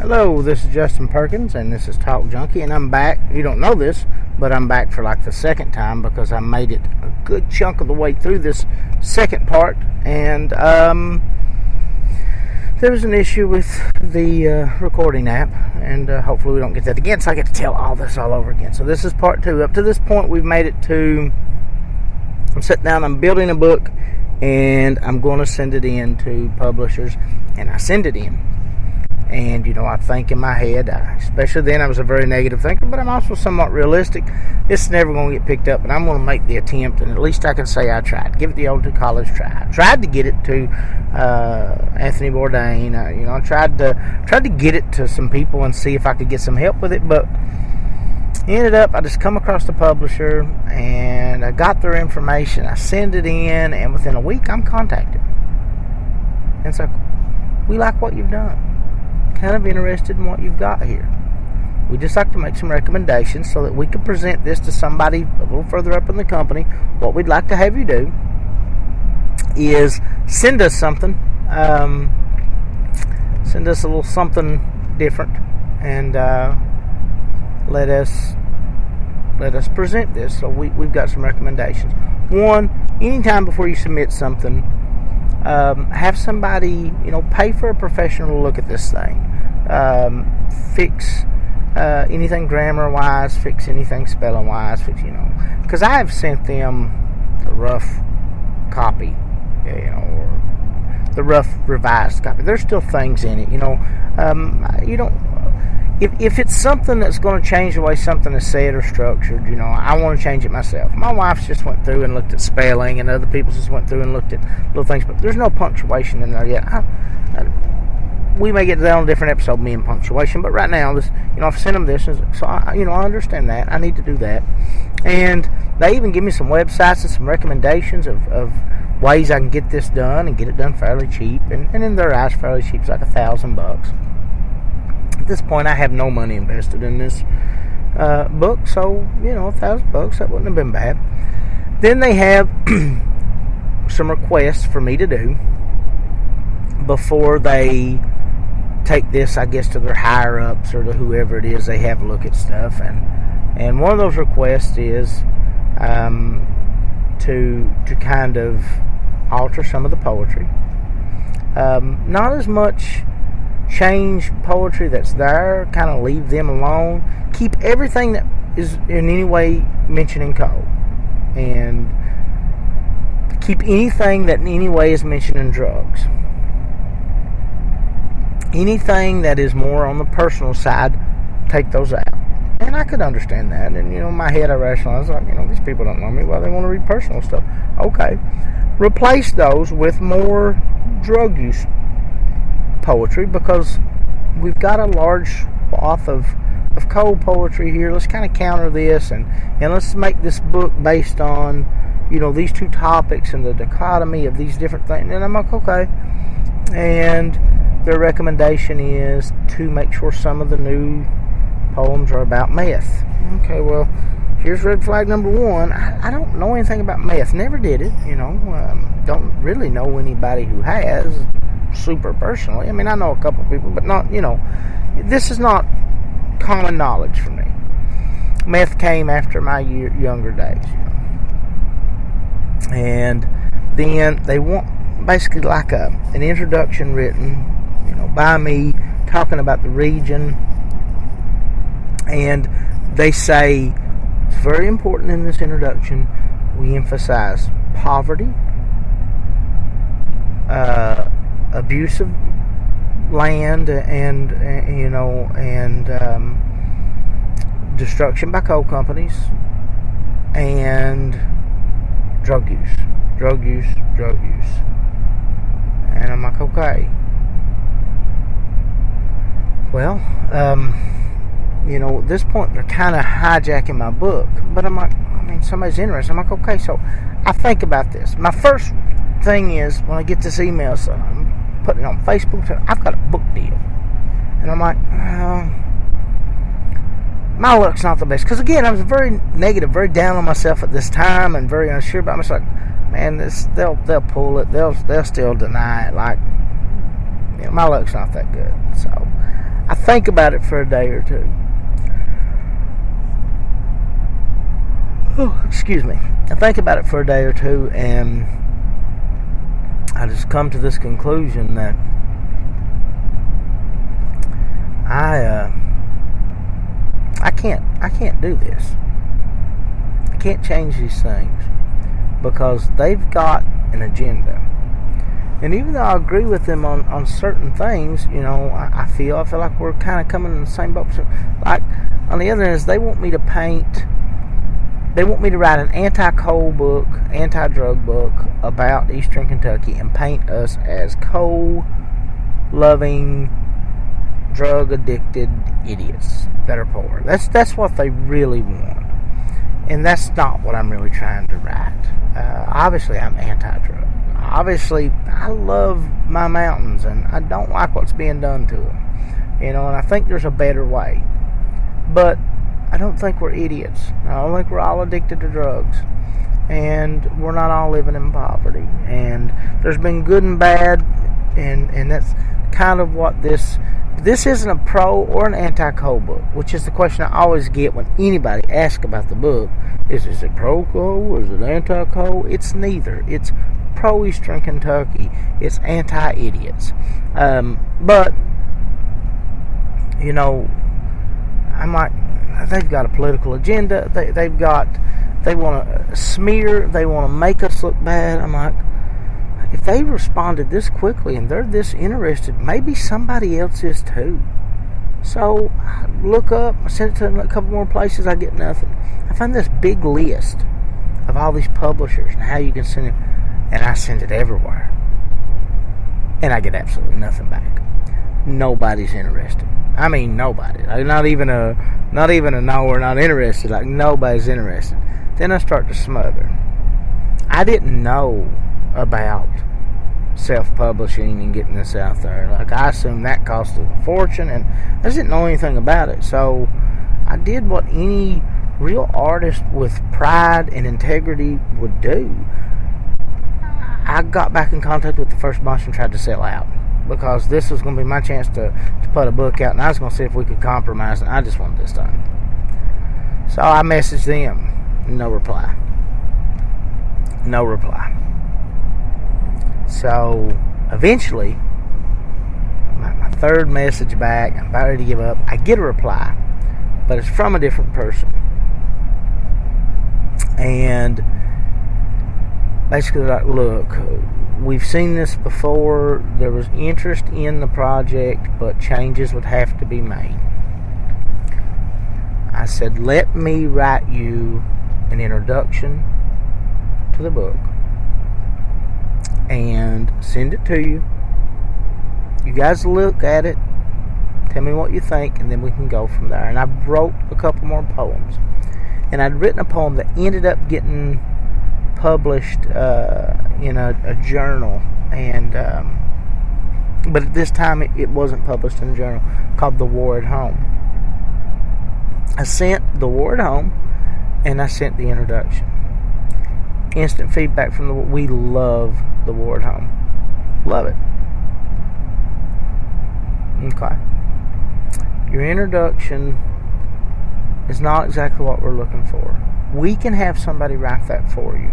Hello, this is Justin Perkins, and this is Talk Junkie, and I'm back. You don't know this, but I'm back for like the second time because I made it a good chunk of the way through this second part, and there was an issue with the recording app, and hopefully we don't get that again, so I get to tell all this all over again. So this is part two. Up to this point, we've made it to, I'm sitting down, I'm building a book, and I'm going to send it in to publishers, and I send it in. And, I think in my head, especially then I was a very negative thinker, but I'm also somewhat realistic. It's never going to get picked up, but I'm going to make the attempt, and at least I can say I tried. Give it the old college try. I tried to get it to Anthony Bourdain. I tried to get it to some people and see if I could get some help with it, but ended up, I just come across the publisher, and I got their information. I send it in, and within a week, I'm contacted. And so, we like what you've done. Kind of interested in what you've got here. We just like to make some recommendations so that we can present this to somebody a little further up in the company. What we'd like to have you do is send us something, send us a little something different, and let us present this. So we've got some recommendations. One, anytime before you submit something, have somebody, pay for a professional to look at this thing. Fix anything grammar-wise, fix anything spelling-wise, because I have sent them the rough copy, or the rough revised copy. There's still things in it, If it's something that's going to change the way something is said or structured, I want to change it myself. My wife just went through and looked at spelling, and other people just went through and looked at little things, but there's no punctuation in there yet. We may get to that on a different episode, me and punctuation, but right now, this, I've sent them this, so I understand that. I need to do that. And they even give me some websites and some recommendations of ways I can get this done and get it done fairly cheap, and in their eyes, fairly cheap. It's like $1,000. At this point, I have no money invested in this book, so $1,000, that wouldn't have been bad. Then they have some requests for me to do before they take this, I guess, to their higher ups or to whoever it is they have a look at stuff. And one of those requests is to kind of alter some of the poetry. Not as much change poetry that's there, kind of leave them alone. Keep everything that is in any way mentioning coal, and keep anything that in any way is mentioning drugs. Anything that is more on the personal side, take those out. And I could understand that, and in my head I rationalized, like, these people don't know me, well, they want to read personal stuff. Okay, replace those with more drug use poetry, because we've got a large swath of cold poetry here. Let's kind of counter this, and let's make this book based on these two topics and the dichotomy of these different things. And I'm like, okay. And their recommendation is to make sure some of the new poems are about meth. Okay, well, here's red flag number one. I don't know anything about meth. Never did it. Don't really know anybody who has, super personally. I mean, I know a couple people, but not, this is not common knowledge for me. Meth came after my younger days, and then they want basically like an introduction written, by me, talking about the region, and they say it's very important in this introduction we emphasize poverty, abuse of land, and destruction by coal companies, and drug use. And I'm like, okay. Well, at this point they're kind of hijacking my book, but I'm like, somebody's interested. I'm like, okay, so I think about this. My first thing is, when I get this email, so I'm putting it on Facebook, so I've got a book deal. And I'm like, my luck's not the best. Because again, I was very negative, very down on myself at this time, and very unsure about myself. Like, man, they'll pull it. They'll still deny it. Like, my luck's not that good. So I think about it for a day or two. Oh, excuse me. I think about it for a day or two, and I just come to this conclusion that I can't do this. I can't change these things because they've got an agenda. And even though I agree with them on certain things, I feel like we're kind of coming in the same boat. Like, on the other hand, is they want me to write an anti-coal book, anti-drug book about Eastern Kentucky and paint us as coal-loving, drug-addicted idiots that are poor. That's what they really want. And that's not what I'm really trying to write. Obviously, I'm anti-drug. Obviously, I love my mountains, and I don't like what's being done to them. And I think there's a better way. But I don't think we're idiots. I don't think we're all addicted to drugs. And we're not all living in poverty. And there's been good and bad, and that's kind of what this isn't a pro or an anti-coal book, which is the question I always get when anybody asks about the book. Is it pro-coal or is it anti-coal? It's neither. It's pro-Eastern Kentucky. It's anti-idiots. But, I'm like, they've got a political agenda. They want to smear. They want to make us look bad. I'm like, if they responded this quickly and they're this interested, maybe somebody else is too. So I look up, I send it to a couple more places, I get nothing. I find this big list of all these publishers and how you can send it, and I send it everywhere. And I get absolutely nothing back. Nobody's interested. I mean, nobody. Like, not even a no, we're not interested. Like, nobody's interested. Then I start to smother. I didn't know about self-publishing and getting this out there. Like, I assumed that cost a fortune, and I just didn't know anything about it. So I did what any real artist with pride and integrity would do. I got back in contact with the first bunch and tried to sell out, because this was going to be my chance to put a book out, and I was going to see if we could compromise, and I just wanted this done. So I messaged them. No reply. So eventually, my third message back, I'm about ready to give up. I get a reply, but it's from a different person. And basically, like, look, we've seen this before. There was interest in the project, but changes would have to be made. I said, let me write you an introduction to the book and send it to you. You guys look at it, tell me what you think, and then we can go from there. And I wrote a couple more poems. And I'd written a poem that ended up getting published in a journal, and but at this time it wasn't published in a journal, called The War at Home. I sent The War at Home, and I sent the introduction. Instant feedback from we love The War at Home. Love it. Okay. Your introduction is not exactly what we're looking for. We can have somebody write that for you.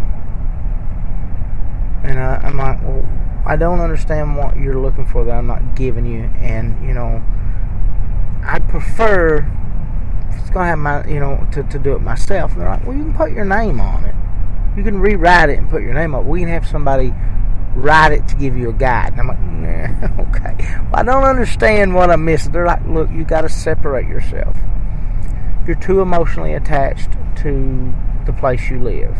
And I'm like, well, I don't understand what you're looking for that I'm not giving you. And, I'd prefer, if it's going to have my, to do it myself. And they're like, well, you can put your name on it. You can rewrite it and put your name on it. We can have somebody write it to give you a guide. And I'm like, nah, okay. Well, I don't understand what I'm missing. They're like, look, you got to separate yourself. You're too emotionally attached to the place you live.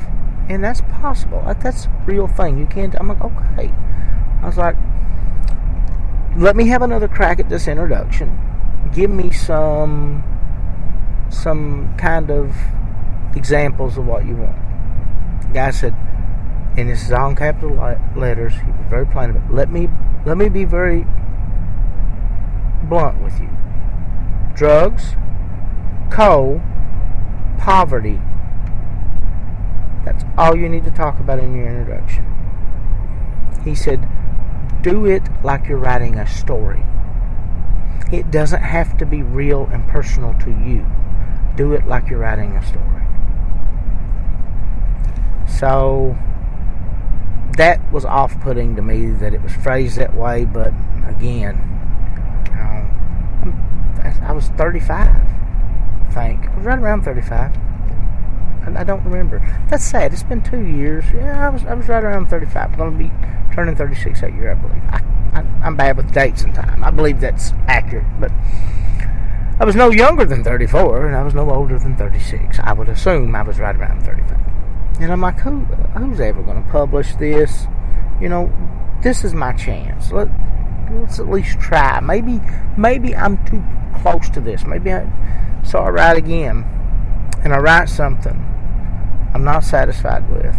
And that's possible. That's a real thing. You can't. I'm like, okay. I was like, let me have another crack at this introduction. Give me some kind of examples of what you want. The guy said, and this is all in capital letters, he was very plain about it. Let me be very blunt with you. Drugs, coal, poverty. That's all you need to talk about in your introduction. He said, do it like you're writing a story. It doesn't have to be real and personal to you. Do it like you're writing a story. So that was off-putting to me that it was phrased that way, but again, I was 35, I think. I was right around 35. I don't remember. That's sad. It's been 2 years. Yeah, I was right around 35. I'm going to be turning 36 that year, I believe. I'm bad with dates and time. I believe that's accurate, but I was no younger than 34, and I was no older than 36. I would assume I was right around 35. And I'm like, who's ever going to publish this? This is my chance. Let's at least try. Maybe I'm too close to this. So I write again, and I write something I'm not satisfied with.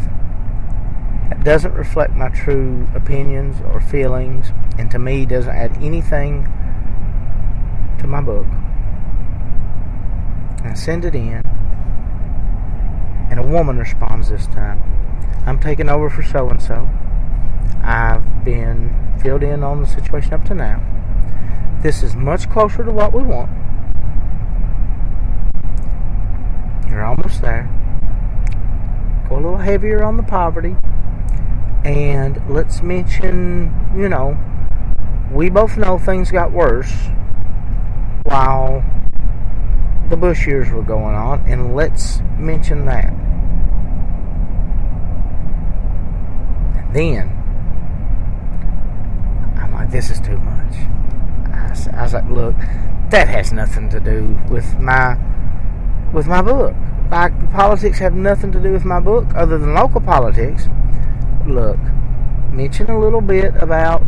It doesn't reflect my true opinions or feelings, and to me doesn't add anything to my book. And I send it in, and a woman responds this time. I'm taking over for so-and-so. I've been filled in on the situation up to now. This is much closer to what we want. You're almost there. Go a little heavier on the poverty. And let's mention, we both know things got worse while the Bush years were going on, and let's mention that. And then I'm like, this is too much. I was like, look, that has nothing to do with my book. Like, politics have nothing to do with my book other than local politics. Look, mention a little bit about,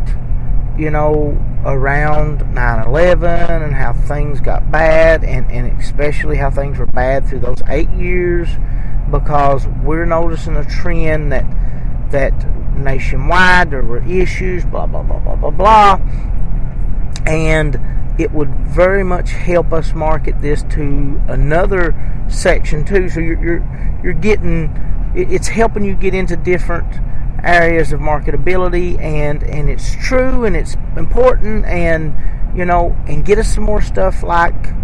around 9/11 and how things got bad, and especially how things were bad through those 8 years, because we're noticing a trend that nationwide there were issues, blah, blah, blah, blah, blah, blah, and it would very much help us market this to another section too. So you're getting, it's helping you get into different areas of marketability, and it's true, and it's important, and and get us some more stuff like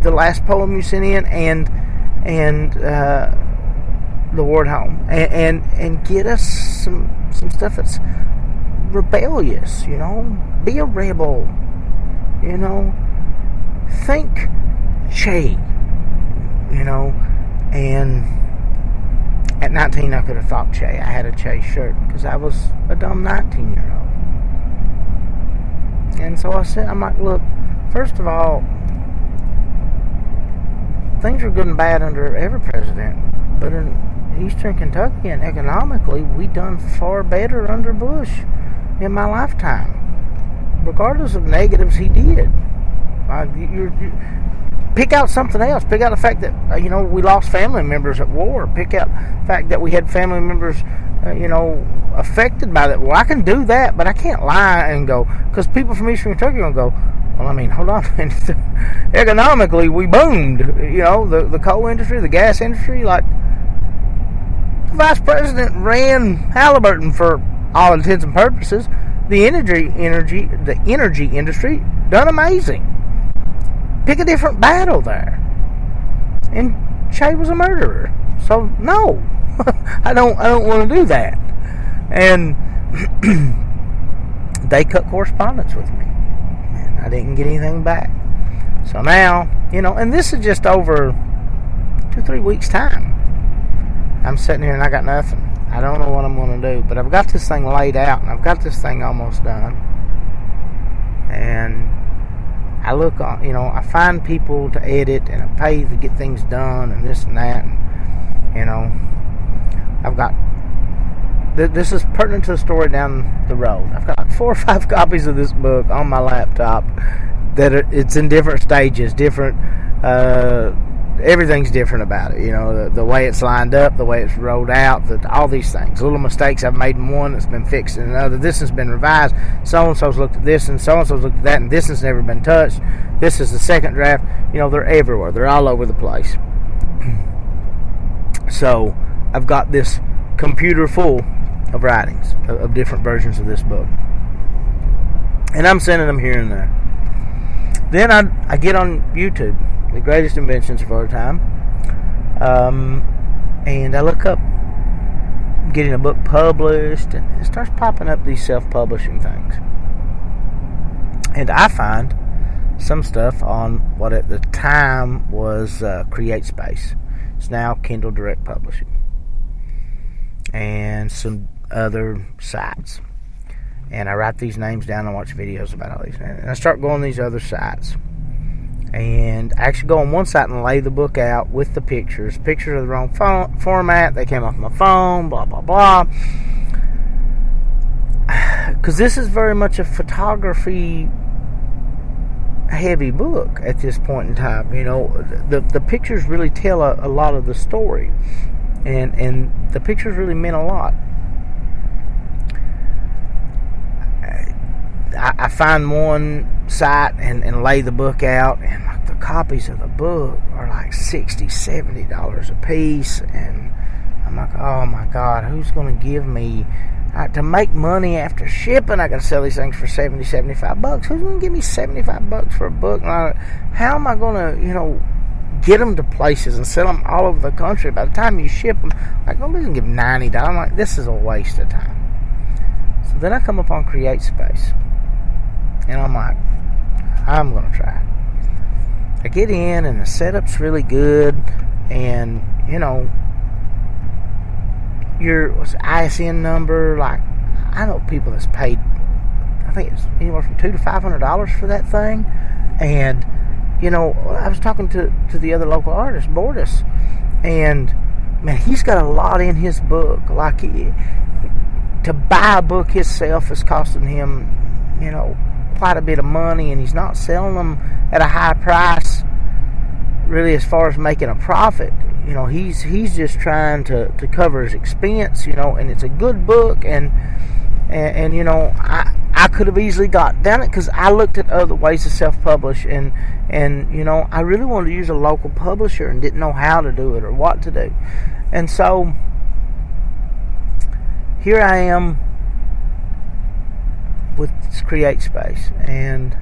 the last poem you sent in, and the ward home, and get us some stuff that's rebellious. Be a rebel. Think Che. And at 19 I could have thought Che. I had a Che shirt because I was a dumb 19-year-old. And so I'm like, look, first of all, things are good and bad under every president, but in Eastern Kentucky and economically, we done far better under Bush in my lifetime. Regardless of negatives he did. Pick out something else. Pick out the fact that, we lost family members at war. Pick out the fact that we had family members, affected by that. Well, I can do that, but I can't lie and go, because people from Eastern Kentucky are going to go, well, I mean, hold on. Economically, we boomed. The coal industry, the gas industry, like, the vice president ran Halliburton for all intents and purposes. The energy industry done amazing. Pick a different battle there. And Che was a murderer. So no, I don't want to do that. And they cut correspondence with me, and I didn't get anything back. So now, and this is just over 2-3 weeks time. I'm sitting here and I got nothing. I don't know what I'm going to do, but I've got this thing laid out, and I've got this thing almost done. And I look on, I find people to edit, and I pay to get things done, and this and that. And, I've got, this is pertinent to the story down the road. I've got like 4 or 5 copies of this book on my laptop that it's in different stages, different, everything's different about it. The way it's lined up, the way it's rolled out, all these things. Little mistakes I've made in one that's been fixed in another. This has been revised. So-and-so's looked at this, and so-and-so's looked at that, and this has never been touched. This is the second draft. They're everywhere. They're all over the place. So I've got this computer full of writings, of different versions of this book. And I'm sending them here and there. Then I get on YouTube, The Greatest Inventions of Our Time, and I look up getting a book published, and it starts popping up these self-publishing things. And I find some stuff on what at the time was CreateSpace. It's now Kindle Direct Publishing. And some other sites. And I write these names down and watch videos about all these. And I start going to these other sites. And I actually go on one site and lay the book out with the pictures. Pictures are the wrong format. They came off my phone, blah, blah, blah. Because this is very much a photography-heavy book at this point in time. You know, the pictures really tell a lot of the story. And the pictures really meant a lot. I find one site and lay the book out, and like the copies of the book are like $60, $70 a piece, and I'm like, oh my God, who's going to give me to make money after shipping? I got to sell these things for $70, $75. Who's going to give me $75 for a book? And how am I going to, get them to places and sell them all over the country? By the time you ship them, like, nobody's going to give $90. I'm like, this is a waste of time. So then I come upon CreateSpace. And I'm like, I'm going to try it. I get in, and the setup's really good. And, your ISN number, like, I know people that's paid, I think it's anywhere from $200 to $500 for that thing. And, I was talking to the other local artist, Bordas, and, man, he's got a lot in his book. Like, to buy a book himself is costing him, quite a bit of money, and he's not selling them at a high price really as far as making a profit. He's just trying to cover his expense, and it's a good book, and I could have easily got done it because I looked at other ways to self-publish, and I really wanted to use a local publisher and didn't know how to do it or what to do. And so here I am with CreateSpace, and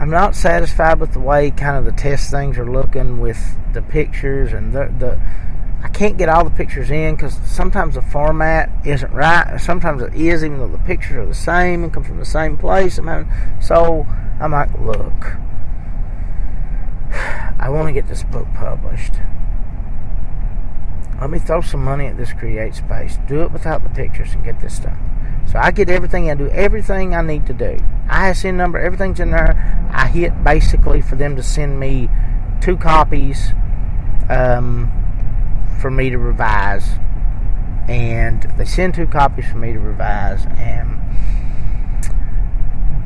I'm not satisfied with the way kind of the test things are looking with the pictures, and I can't get all the pictures in because sometimes the format isn't right, sometimes it is, even though the pictures are the same and come from the same place. So I'm like, look, I want to get this book published. Let me throw some money at this CreateSpace, do it without the pictures, and get this done. So I get everything, I do everything I need to do. ISN number, everything's in there. I hit basically for them to send me 2 copies for me to revise. And they send 2 copies for me to revise. And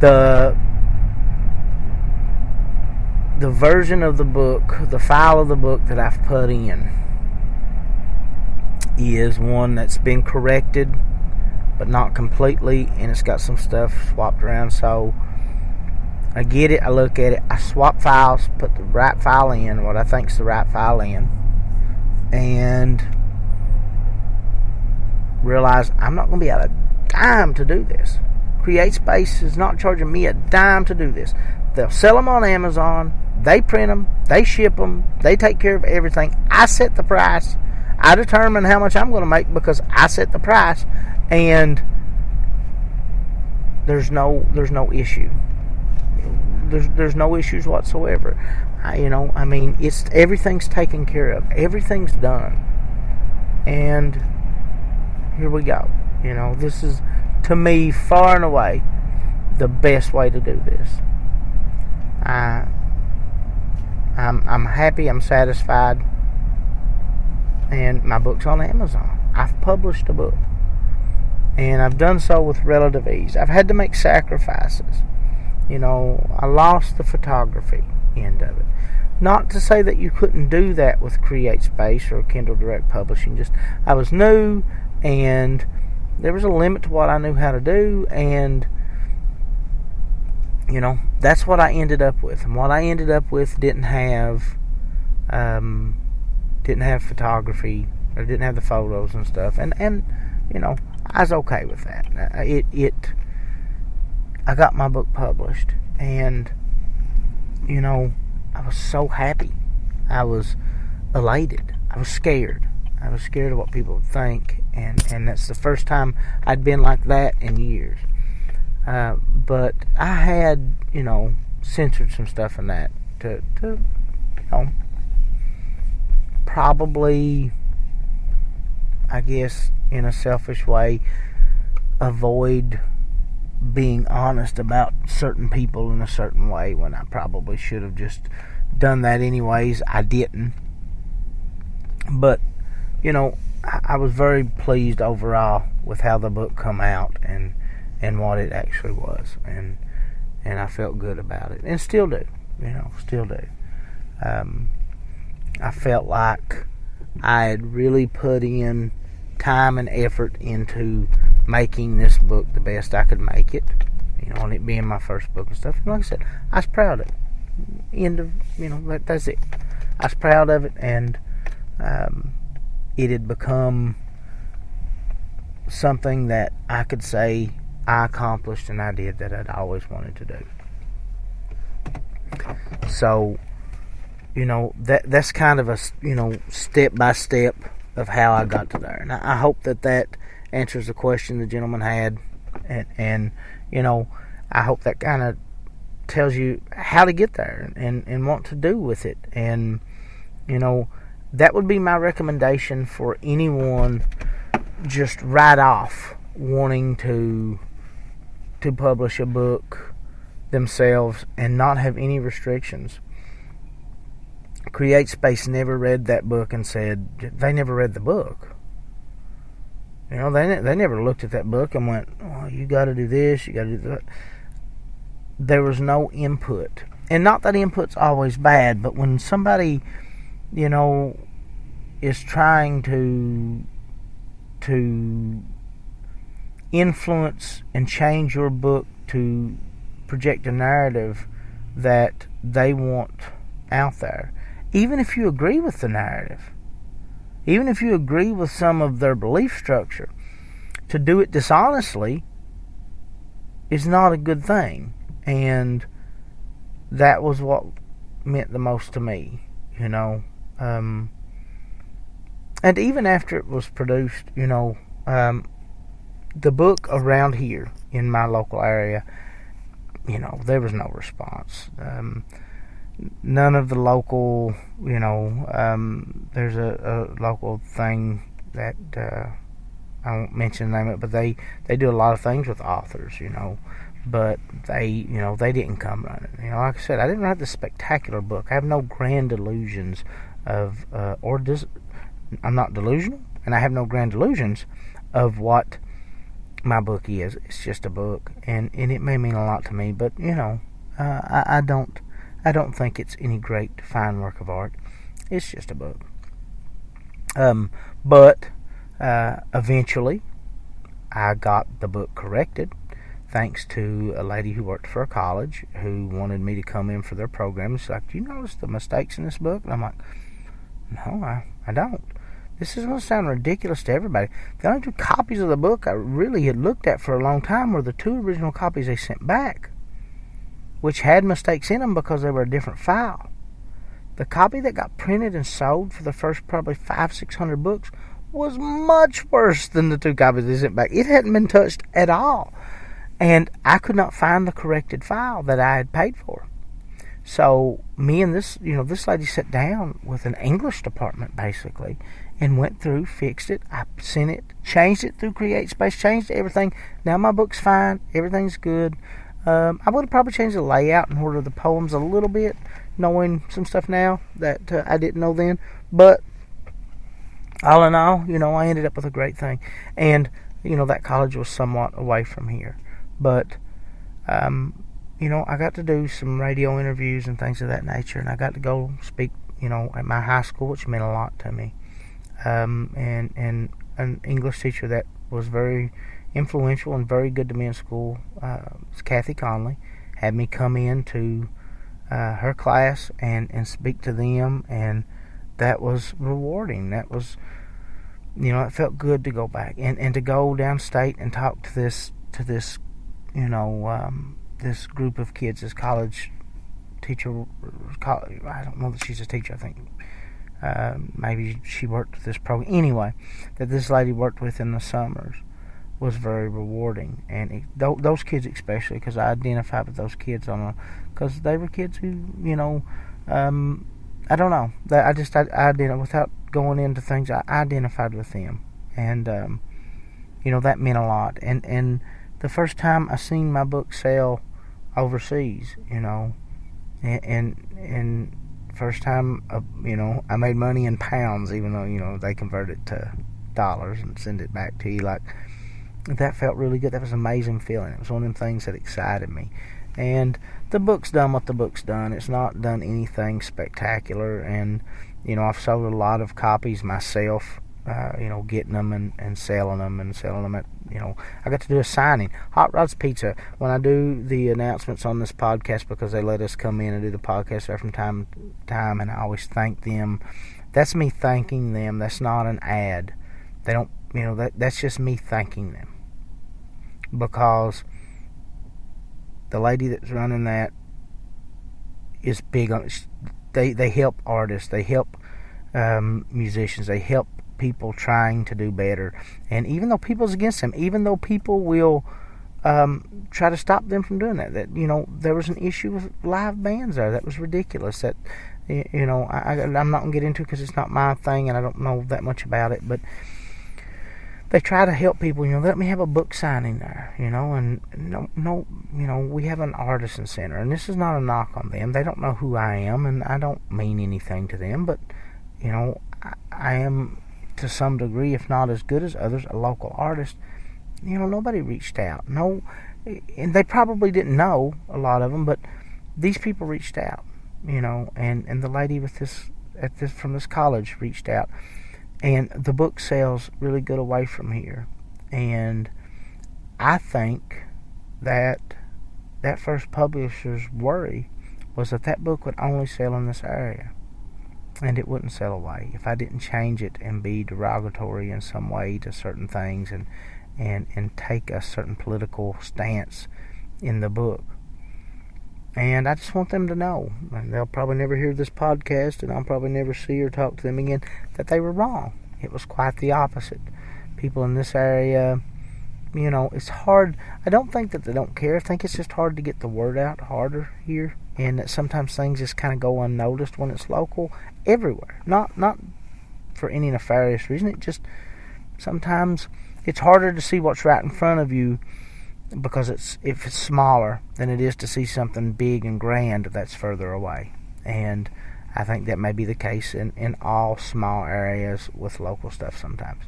the version of the book, the file of the book that I've put in is one that's been corrected, but not completely, and it's got some stuff swapped around. So I get it, I look at it, I swap files, put the right file in, what I think is the right file in, and realize I'm not going to be out a dime to do this. CreateSpace is not charging me a dime to do this. They'll sell them on Amazon, they print them, they ship them, they take care of everything. I set the price, I determine how much I'm going to make because I set the price. And there's no issue. There's no issues whatsoever. It's everything's taken care of. Everything's done. And here we go. This is, to me, far and away the best way to do this. I'm happy. I'm satisfied. And my book's on Amazon. I've published a book. And I've done so with relative ease. I've had to make sacrifices. I lost the photography end of it. Not to say that you couldn't do that with CreateSpace or Kindle Direct Publishing. Just, I was new, and there was a limit to what I knew how to do, and, that's what I ended up with. And what I ended up with didn't have photography or didn't have the photos and stuff, and you know, I was okay with that. I got my book published, and you know, I was so happy. I was elated. I was scared. I was scared of what people would think, and that's the first time I'd been like that in years. But I had, you know, censored some stuff in that to you know, probably, I guess, in a selfish way, avoid being honest about certain people in a certain way when I probably should have just done that anyways. I didn't. But, you know, I was very pleased overall with how the book come out and what it actually was. And I felt good about it. And still do. You know, still do. I felt like I had really put in time and effort into making this book the best I could make it, you know, and it being my first book and stuff. And like I said, I was proud of it. End of, you know, that's it. I was proud of it, and it had become something that I could say I accomplished and I did that I'd always wanted to do. So, you know, that's kind of a, you know, step by step of how I got to there. And I hope that answers the question the gentleman had, and you know, I hope that kind of tells you how to get there and what to do with it. And you know, that would be my recommendation for anyone just right off wanting to publish a book themselves and not have any restrictions. CreateSpace never read that book and said, they never read the book. You know, they never looked at that book and went, oh, you got to do this, you got to do that. There was no input. And not that input's always bad, but when somebody, you know, is trying to influence and change your book to project a narrative that they want out there, even if you agree with the narrative, even if you agree with some of their belief structure, to do it dishonestly is not a good thing. And that was what meant the most to me, you know. And even after it was produced, you know, the book around here in my local area, you know, there was no response. None of the local, you know, there's a local thing that I won't mention the name of it, but they do a lot of things with authors, you know, but they didn't come running. You know, like I said, I didn't write this spectacular book. I have no grand delusions of, I'm not delusional, and I have no grand delusions of what my book is. It's just a book, and it may mean a lot to me, but you know, I don't think it's any great fine work of art. It's just a book. But eventually, I got the book corrected, thanks to a lady who worked for a college who wanted me to come in for their program. She's like, "Do you notice the mistakes in this book?" And I'm like, "No, I don't. This is going to sound ridiculous to everybody. The only two copies of the book I really had looked at for a long time were the two original copies they sent back, which had mistakes in them because they were a different file. The copy that got printed and sold for the first probably 500-600 books was much worse than the two copies they sent back. It hadn't been touched at all. And I could not find the corrected file that I had paid for. So me and this lady sat down with an English department basically and went through, fixed it. I sent it, changed it through CreateSpace, changed everything. Now my book's fine. Everything's good. I would have probably changed the layout and order of the poems a little bit, knowing some stuff now that I didn't know then. But all in all, you know, I ended up with a great thing. And, you know, that college was somewhat away from here. But, you know, I got to do some radio interviews and things of that nature. And I got to go speak, you know, at my high school, which meant a lot to me. And an English teacher that was very influential and very good to me in school, Kathy Conley, had me come in to her class and speak to them, and that was rewarding. That was it felt good to go back and to go downstate and talk to this this group of kids, this college teacher. I don't know that she's a teacher. I think maybe she worked with this program. Anyway, that this lady worked with in the summers was very rewarding, and those kids especially, because I identified with those kids because they were kids who, I don't know, that I identified without going into things. I identified with them, and that meant a lot. And the first time I seen my book sell overseas, and first time, I made money in pounds, even though they convert it to dollars and send it back to you. Like, that felt really good. That was an amazing feeling. It was one of them things that excited me. And the book's done what the book's done. It's not done anything spectacular. And, I've sold a lot of copies myself, getting them and selling them at, I got to do a signing. Hot Rods Pizza, when I do the announcements on this podcast, because they let us come in and do the podcast there from time to time, and I always thank them. That's me thanking them. That's not an ad. They don't, that's just me thanking them. Because the lady that's running that is big on it. They help artists, they help musicians, they help people trying to do better. And even though people's against them, even though people will try to stop them from doing that, there was an issue with live bands there that was ridiculous. That I'm not gonna get into because it's not my thing and I don't know that much about it, but they try to help people, let me have a book signing there, and we have an artisan center, and this is not a knock on them. They don't know who I am, and I don't mean anything to them, but, I am, to some degree, if not as good as others, a local artist. Nobody reached out. No, and they probably didn't know, a lot of them, but these people reached out, and the lady from this college reached out. And the book sells really good away from here. And I think that first publisher's worry was that book would only sell in this area. And it wouldn't sell away if I didn't change it and be derogatory in some way to certain things and take a certain political stance in the book. And I just want them to know, and they'll probably never hear this podcast, and I'll probably never see or talk to them again, that they were wrong. It was quite the opposite. People in this area, it's hard. I don't think that they don't care. I think it's just hard to get the word out harder here, and that sometimes things just kind of go unnoticed when it's local everywhere. Not for any nefarious reason. It just, sometimes it's harder to see what's right in front of you, because if it's smaller than it is to see something big and grand that's further away. And I think that may be the case in all small areas with local stuff sometimes.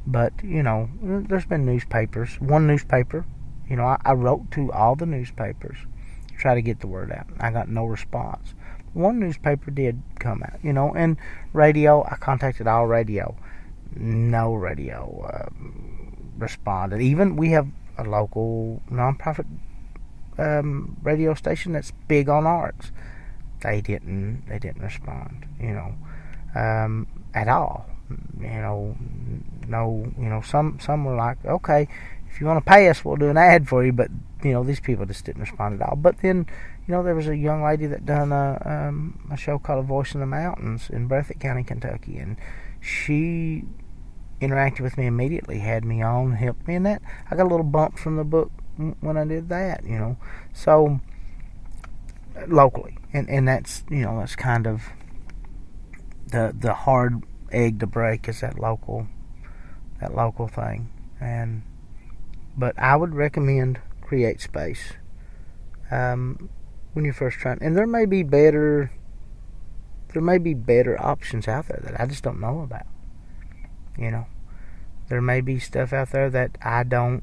But, there's been newspapers. One newspaper, I wrote to all the newspapers to try to get the word out. I got no response. One newspaper did come out, and radio, I contacted all radio. No radio responded. Even we have a local nonprofit radio station that's big on arts. They didn't respond, at all. Some were like, okay, if you want to pay us, we'll do an ad for you. But these people just didn't respond at all. But then, there was a young lady that done a show called A Voice in the Mountains in Breathitt County, Kentucky, and she interacted with me immediately, had me on, helped me in that. I got a little bump from the book when I did that, so locally, and that's that's kind of the hard egg to break, is that local thing. But I would recommend CreateSpace when you're first trying, and there may be better options out there that I just don't know about. There may be stuff out there that I'm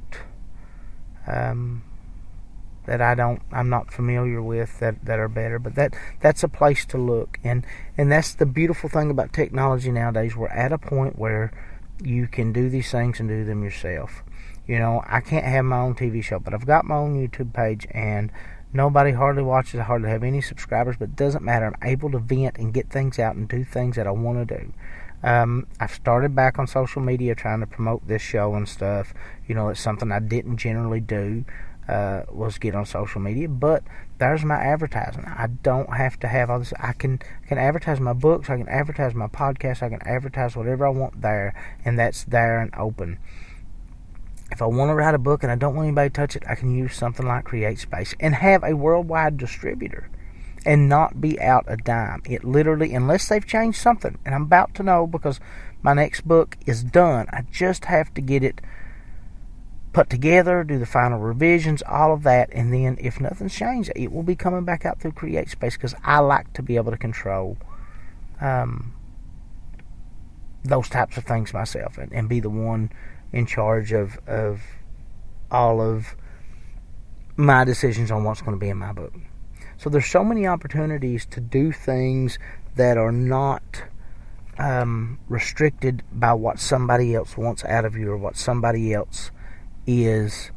not familiar with that are better, but that's a place to look. And that's the beautiful thing about technology nowadays. We're at a point where you can do these things and do them yourself. I can't have my own TV show, but I've got my own YouTube page, and nobody hardly watches. I hardly have any subscribers, but it doesn't matter. I'm able to vent and get things out and do things that I want to do. I've started back on social media trying to promote this show and stuff. It's something I didn't generally do, was get on social media, but there's my advertising. I don't have to have all this. I can advertise my books, I can advertise my podcast, I can advertise whatever I want there, and that's there and open. If I want to write a book and I don't want anybody to touch it, I can use something like CreateSpace and have a worldwide distributor and not be out a dime. It literally, unless they've changed something, and I'm about to know because my next book is done. I just have to get it put together, do the final revisions, all of that, and then if nothing's changed, it will be coming back out through CreateSpace because I like to be able to control those types of things myself and be the one in charge of all of my decisions on what's going to be in my book. So there's so many opportunities to do things that are not restricted by what somebody else wants out of you or what somebody else is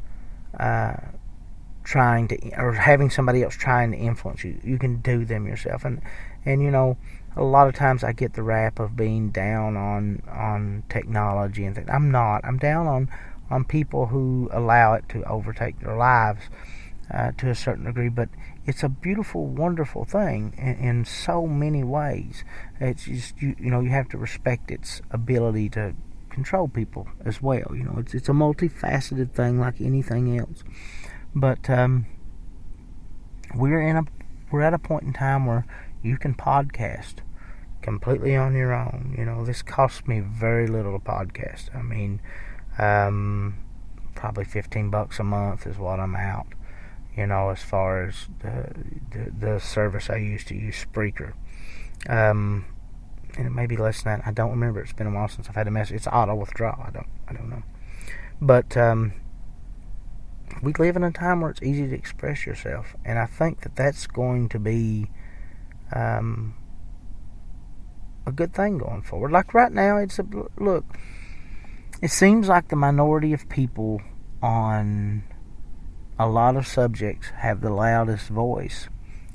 trying to, or having somebody else trying to influence you. You can do them yourself. And a lot of times I get the rap of being down on technology and things. I'm not. I'm down on people who allow it to overtake their lives to a certain degree, but it's a beautiful, wonderful thing in so many ways. It's just you have to respect its ability to control people as well. It's a multifaceted thing like anything else. But we're at a point in time where you can podcast completely on your own. This costs me very little to podcast. I mean, probably $15 a month is what I'm out. As far as the service I used to use, Spreaker. And it may be less than that. I don't remember. It's been a while since I've had a message. It's auto withdrawal. I don't know. But we live in a time where it's easy to express yourself, and I think that that's going to be a good thing going forward. Like right now, look. It seems like the minority of people on a lot of subjects have the loudest voice,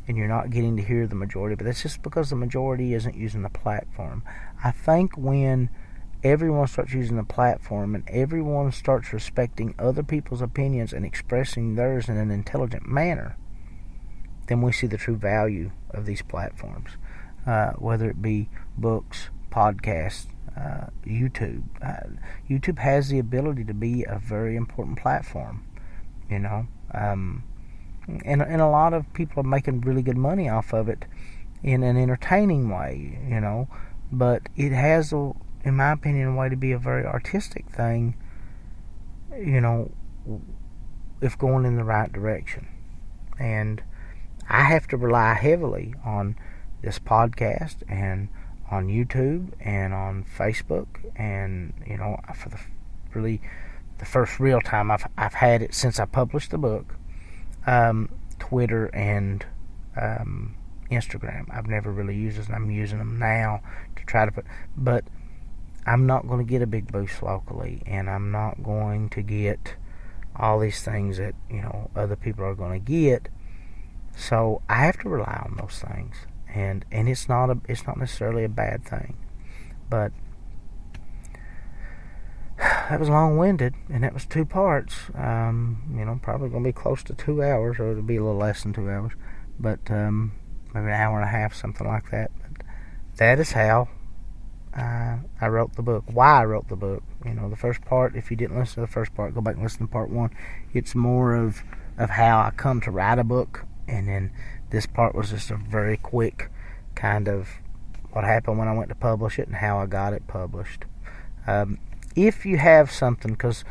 and you're not getting to hear the majority, but that's just because the majority isn't using the platform. I think when everyone starts using the platform and everyone starts respecting other people's opinions and expressing theirs in an intelligent manner, then we see the true value of these platforms, whether it be books, podcasts, YouTube. YouTube has the ability to be a very important platform. And a lot of people are making really good money off of it in an entertaining way, but it has, in my opinion, a way to be a very artistic thing, if going in the right direction. And I have to rely heavily on this podcast and on YouTube and on Facebook, and for the first real time I've had it since I published the book, Twitter and Instagram. I've never really used it, and I'm using them now to try to but I'm not going to get a big boost locally, and I'm not going to get all these things that other people are going to get. So I have to rely on those things, and it's not necessarily a bad thing, but that was long-winded, and that was 2 parts. Probably going to be close to 2 hours, or it'll be a little less than 2 hours, but maybe an hour and a half, something like that. But that is how I wrote the book. Why I wrote the book. The first part, if you didn't listen to the first part, go back and listen to part 1. It's more of how I come to write a book, and then this part was just a very quick kind of what happened when I went to publish it and how I got it published. If you have something, because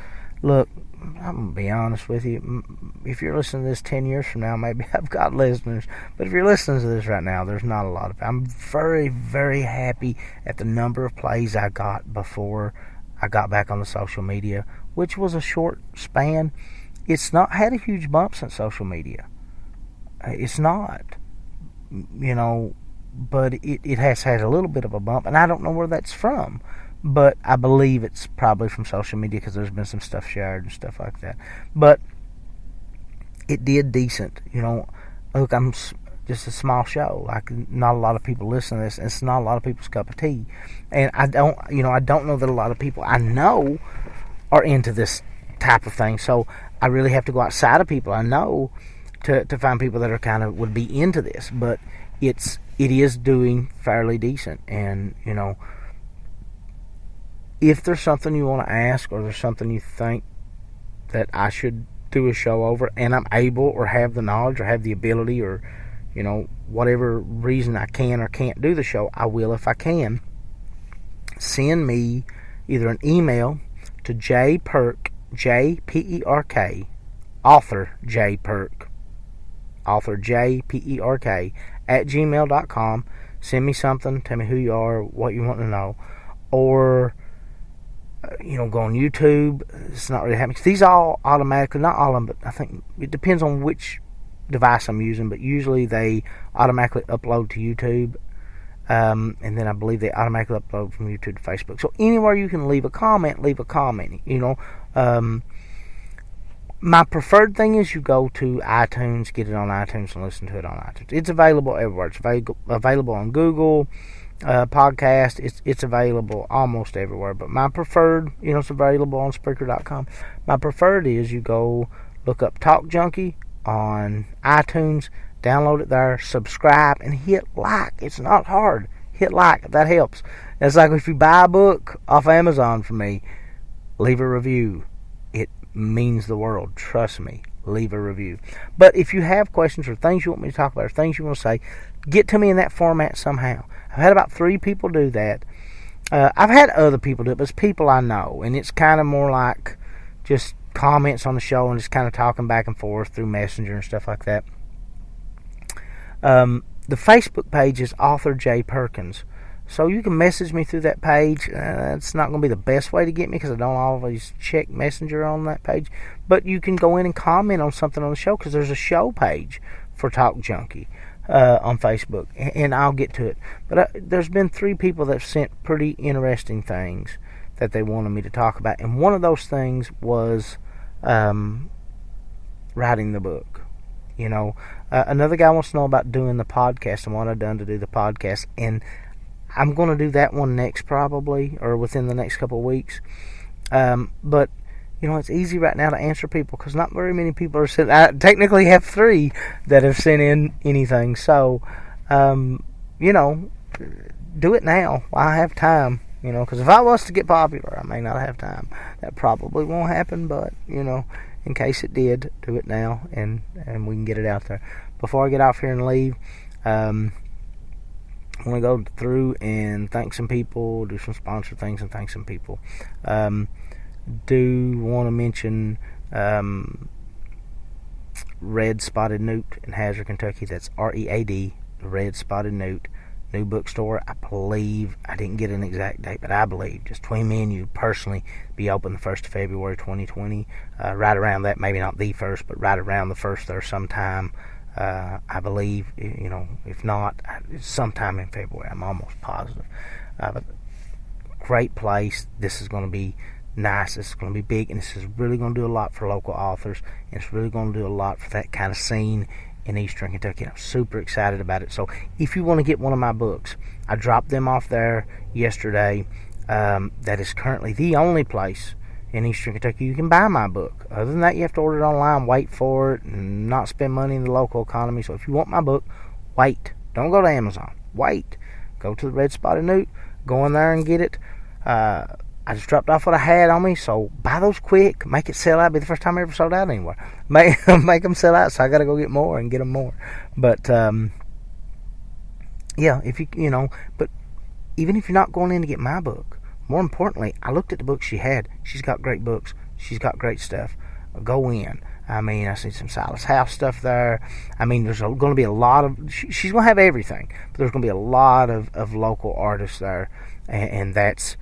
look, I'm going to be honest with you, if you're listening to this 10 years from now, maybe I've got listeners, but if you're listening to this right now, there's not a lot of it. I'm very, very happy at the number of plays I got before I got back on the social media, which was a short span. It's not had a huge bump since social media. It's not, but it has had a little bit of a bump, and I don't know where that's from. But I believe it's probably from social media because there's been some stuff shared and stuff like that. But it did decent. Look, I'm just a small show. Like, not a lot of people listen to this. And it's not a lot of people's cup of tea. And I don't know that a lot of people I know are into this type of thing. So I really have to go outside of people I know to find people that are kind of would be into this. But it is doing fairly decent. And, if there's something you want to ask, or there's something you think that I should do a show over, and I'm able or have the knowledge or have the ability, or whatever reason I can or can't do the show, I will if I can. Send me either an email to jperk, J-P-E-R-K, author jperk, author J-P-E-R-K, at gmail.com. Send me something, tell me who you are, what you want to know, or go on YouTube. It's not really happening. These all automatically, not all of them, but I think it depends on which device I'm using, but usually they automatically upload to YouTube, and then I believe they automatically upload from YouTube to Facebook. So anywhere you can leave a comment. My preferred thing is you go to iTunes, get it on iTunes, and listen to it on iTunes. It's available everywhere. It's available on Google podcast. It's available almost everywhere. But my preferred, it's available on Spreaker.com. My preferred is you go look up Talk Junkie on iTunes, download it there, subscribe, and hit like. It's not hard. Hit like. That helps. It's like if you buy a book off Amazon from me, leave a review. It means the world. Trust me. Leave a review. But if you have questions or things you want me to talk about or things you want to say, get to me in that format somehow. I've had about 3 people do that. I've had other people do it, but it's people I know, and it's kind of more like just comments on the show and just kind of talking back and forth through Messenger and stuff like that. The Facebook page is Author J. Perkins. So you can message me through that page. It's not going to be the best way to get me because I don't always check Messenger on that page. But you can go in and comment on something on the show because there's a show page for Talk Junkie on Facebook. And I'll get to it. But there's been 3 people that have sent pretty interesting things that they wanted me to talk about. And one of those things was writing the book. Another guy wants to know about doing the podcast and what I've done to do the podcast. And I'm going to do that one next probably, or within the next couple of weeks. But, it's easy right now to answer people because not very many people are sent. I technically have 3 that have sent in anything. So, do it now while I have time. Because if I was to get popular, I may not have time. That probably won't happen, but, in case it did, do it now and we can get it out there. Before I get off here and leave, I want to go through and thank some people, do some sponsor things and thank some people. Do want to mention Red Spotted Newt in Hazard, Kentucky. That's READ, Red Spotted Newt. New bookstore. I believe, I didn't get an exact date, but I believe, just between me and you personally, be open the 1st of February 2020. Right around that, maybe not the 1st, but right around the 1st there sometime. I believe, if not, sometime in February. I'm almost positive. But great place. This is going to be nice. This is going to be big, and this is really going to do a lot for local authors, and it's really going to do a lot for that kind of scene in Eastern Kentucky. I'm super excited about it. So if you want to get one of my books, I dropped them off there yesterday. That is currently the only place in Eastern Kentucky you can buy my book. Other than that, you have to order it online, wait for it, and not spend money in the local economy. So if you want my book, wait. Don't go to Amazon. Wait. Go to the Red Spotted Newt. Go in there and get it. I just dropped off what I had on me, so buy those quick. Make it sell out. Be the first time I ever sold out anywhere. Make them sell out, so I got to go get more and get them more. But, yeah, if but even if you're not going in to get my book, more importantly, I looked at the books she had. She's got great books. She's got great stuff. Go in. I see some Silas House stuff there. There's going to be a lot of... She's going to have everything. But there's going to be a lot of local artists there. And that's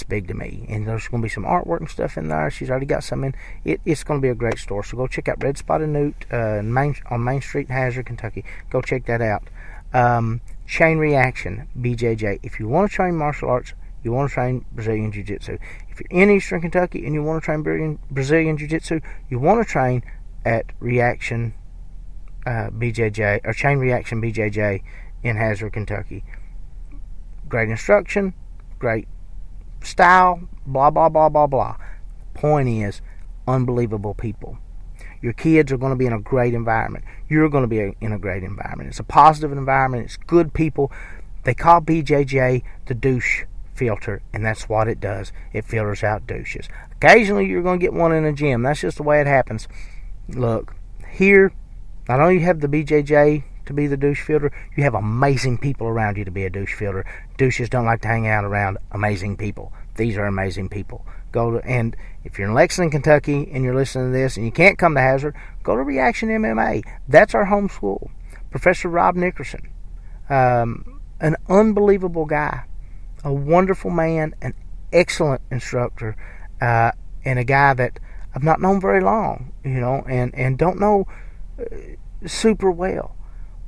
big to me. And there's going to be some artwork and stuff in there. She's already got some in. It's going to be a great store. So go check out Red Spotted Newt on Main Street in Hazard, Kentucky. Go check that out. Chain Reaction, BJJ. If you want to train martial arts, you want to train Brazilian Jiu-Jitsu. If you're in Eastern Kentucky and you want to train Brazilian Jiu-Jitsu, you want to train at Reaction BJJ, or Chain Reaction BJJ in Hazard, Kentucky. Great instruction, great style, blah, blah, blah, blah, blah. Point is, unbelievable people. Your kids are going to be in a great environment. You're going to be in a great environment. It's a positive environment. It's good people. They call BJJ the douche filter, and that's what it does. It filters out douches. Occasionally, you're going to get one in a gym. That's just the way it happens. Look, here, not only you have the BJJ to be the douche filter, you have amazing people around you to be a douche filter. Douches don't like to hang out around amazing people. These are amazing people. And if you're in Lexington, Kentucky, and you're listening to this, and you can't come to Hazard, go to Reaction MMA. That's our home school. Professor Rob Nickerson, an unbelievable guy, a wonderful man, an excellent instructor, and a guy that I've not known very long, and don't know super well.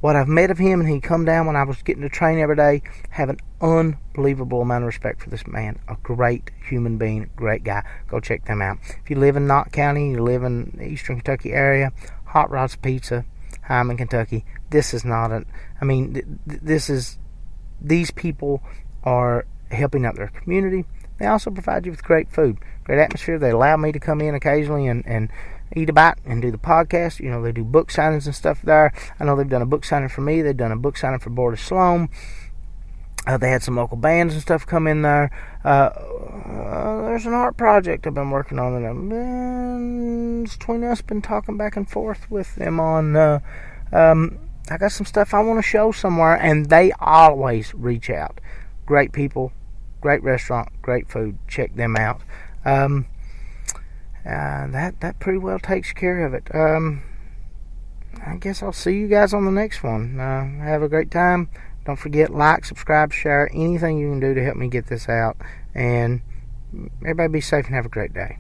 What I've met of him, and he come down when I was getting to train every day, have an unbelievable amount of respect for this man. A great human being, great guy. Go check them out. If you live in Knott County, you live in the Eastern Kentucky area, Hot Rods Pizza, Hyman, Kentucky. This is not these people are helping out their community. They also provide you with great food, great atmosphere. They allow me to come in occasionally and eat a bite and do the podcast. They do book signings and stuff there. I know they've done a book signing for me. They've done a book signing for Boris Sloan. They had some local bands and stuff come in there. There's an art project I've been working on, and between us, been talking back and forth with them on. I got some stuff I want to show somewhere, and they always reach out. Great people, great restaurant, great food. Check them out. That pretty well takes care of it. I guess I'll see you guys on the next one. Have a great time. Don't forget, like, subscribe, share, anything you can do to help me get this out. And everybody be safe and have a great day.